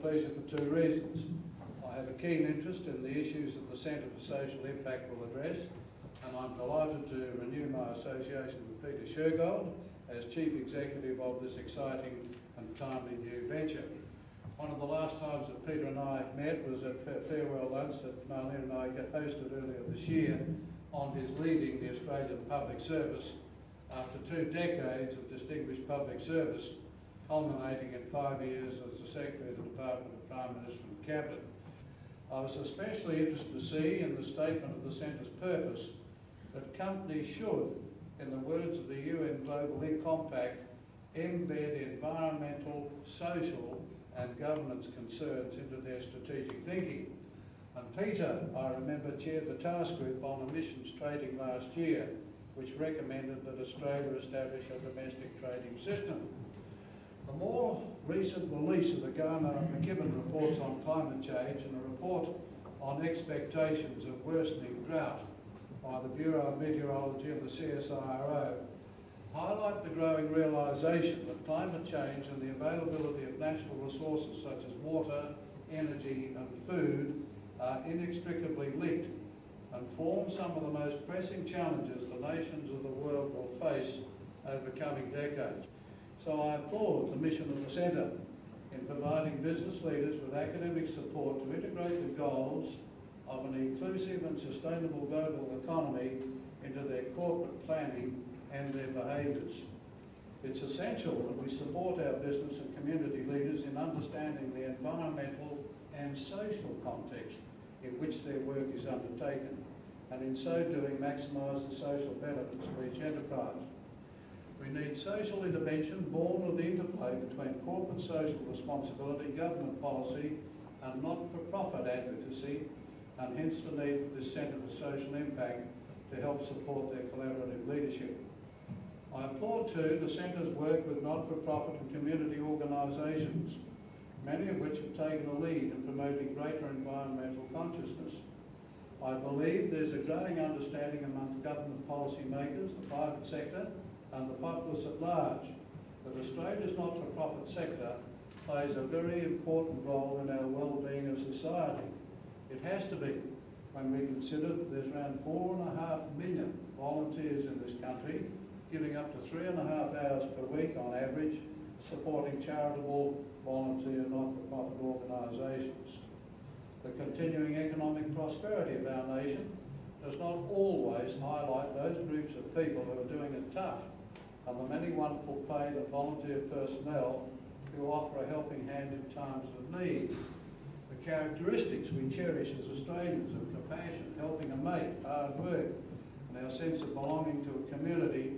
pleasure for two reasons. I have a keen interest in the issues that the Centre for Social Impact will address, and I'm delighted to renew my association with Peter Shergold as Chief Executive of this exciting and timely new venture. One of the last times that Peter and I met was at farewell lunch that Marlene and I hosted earlier this year on his leaving the Australian public service after 2 decades of distinguished public service, culminating in 5 years as the Secretary of the Department of Prime Minister and Cabinet. I was especially interested to see in the statement of the Centre's purpose that companies should, in the words of the UN Global Compact, embed environmental, social and governance concerns into their strategic thinking. And Peter, I remember, chaired the task group on emissions trading last year, which recommended that Australia establish a domestic trading system. The more recent release of the Garner-McKibben reports on climate change and a report on expectations of worsening drought by the Bureau of Meteorology and the CSIRO highlight the growing realisation that climate change and the availability of natural resources such as water, energy and food are inextricably linked and form some of the most pressing challenges the nations of the world will face over coming decades. So I applaud the mission of the Centre in providing business leaders with academic support to integrate the goals of an inclusive and sustainable global economy into their corporate planning and their behaviours. It's essential that we support our business and community leaders in understanding the environmental and social context in which their work is undertaken, and in so doing maximise the social benefits of each enterprise. We need social intervention born of the interplay between corporate social responsibility, government policy and not-for-profit advocacy, and hence the need for this Centre for Social Impact to help support their collaborative leadership. I applaud too the Centre's work with not-for-profit and community organisations, many of which have taken a lead in promoting greater environmental consciousness. I believe there's a growing understanding amongst government policy makers, the private sector and the populace at large that Australia's not-for-profit sector plays a very important role in our well-being as a society. It has to be when we consider that there's around 4.5 million volunteers in this country giving up to 3.5 hours per week on average supporting charitable, volunteer, not-for-profit organisations. The continuing economic prosperity of our nation does not always highlight those groups of people who are doing it tough and the many wonderful paid and volunteer personnel who offer a helping hand in times of need. The characteristics we cherish as Australians of compassion, helping a mate, hard work and our sense of belonging to a community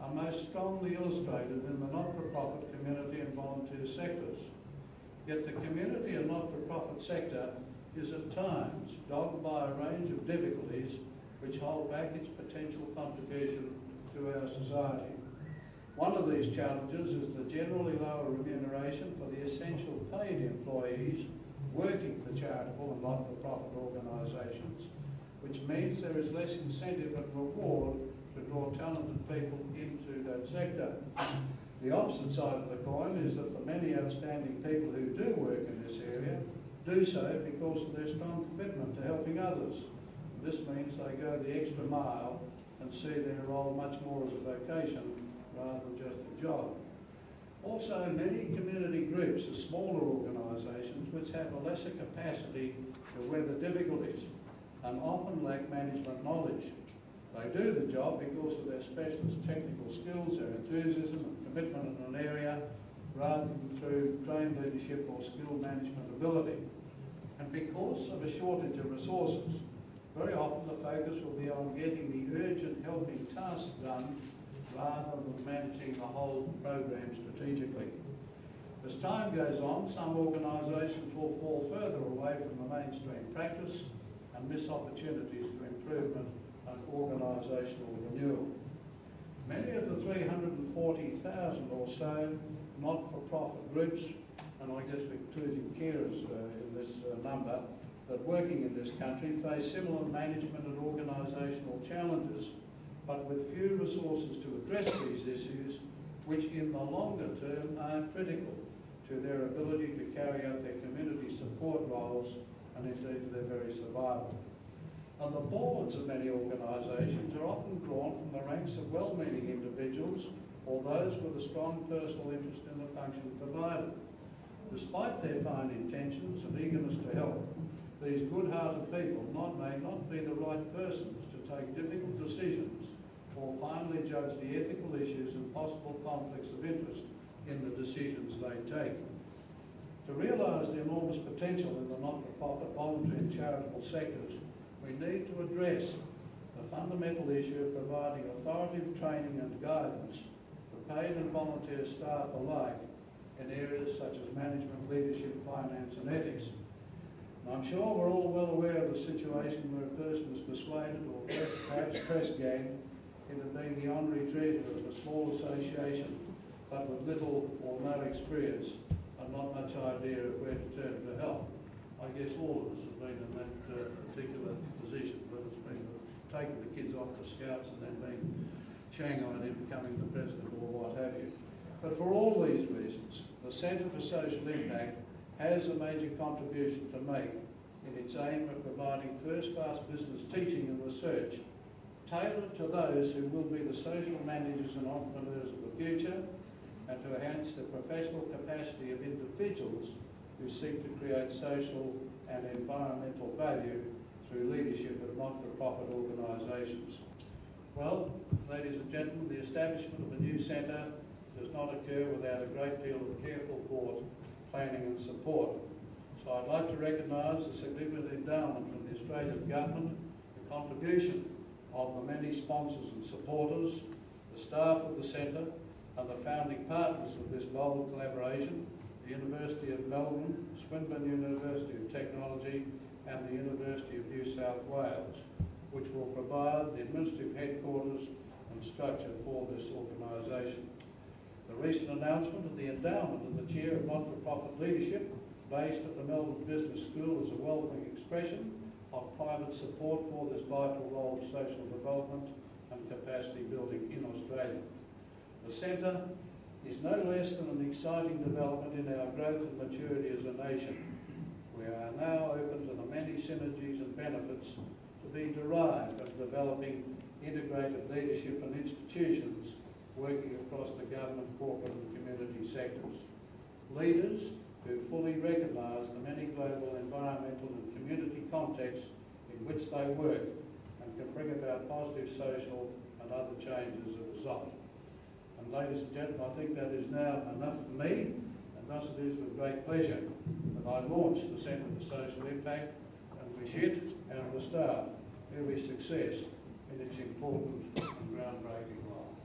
are most strongly illustrated in the not-for-profit, community and volunteer sectors. Yet the community and not-for-profit sector is at times dogged by a range of difficulties which hold back its potential contribution to our society. One of these challenges is the generally lower remuneration for the essential paid employees working for charitable and not-for-profit organisations, which means there is less incentive and reward to draw talented people into that sector. The opposite side of the coin is that the many outstanding people who do work in this area do so because of their strong commitment to helping others. This means they go the extra mile and see their role much more as a vocation rather than just a job. Also, many community groups are smaller organisations which have a lesser capacity to weather difficulties and often lack management knowledge. They do the job because of their specialist technical skills, their enthusiasm and commitment in an area, rather than through trained leadership or skilled management ability. And because of a shortage of resources, very often the focus will be on getting the urgent helping task done rather than managing the whole program strategically. As time goes on, some organisations will fall further away from the mainstream practice and miss opportunities for improvement and organisational renewal. Many of the 340,000 or so not-for-profit groups, and I guess including carers in this number, that working in this country face similar management and organisational challenges, but with few resources to address these issues, which in the longer term are critical to their ability to carry out their community support roles and indeed to their very survival. And the boards of many organisations are often drawn from the ranks of well-meaning individuals or those with a strong personal interest in the function provided. Despite their fine intentions and eagerness to help, these good-hearted people may not be the right persons to take difficult decisions or finally judge the ethical issues and possible conflicts of interest in the decisions they take. To realise the enormous potential in the not-for-profit, voluntary and charitable sectors, we need to address the fundamental issue of providing authoritative training and guidance for paid and volunteer staff alike in areas such as management, leadership, finance and ethics. And I'm sure we're all well aware of the situation where a person is persuaded or perhaps press-ganged into being the honorary treasurer of a small association but with little or no experience and not much idea of where to turn for help. I guess all of us have been in that particular position, whether it's been taking the kids off to scouts and then being shanghaied in becoming the president or what have you. But for all these reasons, the Centre for Social Impact has a major contribution to make in its aim of providing first-class business teaching and research tailored to those who will be the social managers and entrepreneurs of the future, and to enhance the professional capacity of individuals who seek to create social and environmental value through leadership of not-for-profit organisations. Well, ladies and gentlemen, the establishment of a new centre does not occur without a great deal of careful thought, planning and support. So I'd like to recognise the significant endowment from the Australian Government, the contribution of the many sponsors and supporters, the staff of the centre and the founding partners of this bold collaboration, the University of Melbourne, Swinburne University of Technology and the University of New South Wales, which will provide the administrative headquarters and structure for this organisation. The recent announcement of the endowment of the Chair of Not-for-Profit Leadership, based at the Melbourne Business School, is a welcoming expression of private support for this vital role of social development and capacity building in Australia. The Centre is no less than an exciting development in our growth and maturity as a nation. We are now open to the many synergies and benefits to be derived from developing integrated leadership and institutions working across the government, corporate and community sectors. Leaders who fully recognise the many global environmental and community contexts in which they work and can bring about positive social and other changes as a result. And ladies and gentlemen, I think that is now enough for me, and thus it is with great pleasure that I launch the Centre for Social Impact and wish it and the staff every success in its important and groundbreaking role.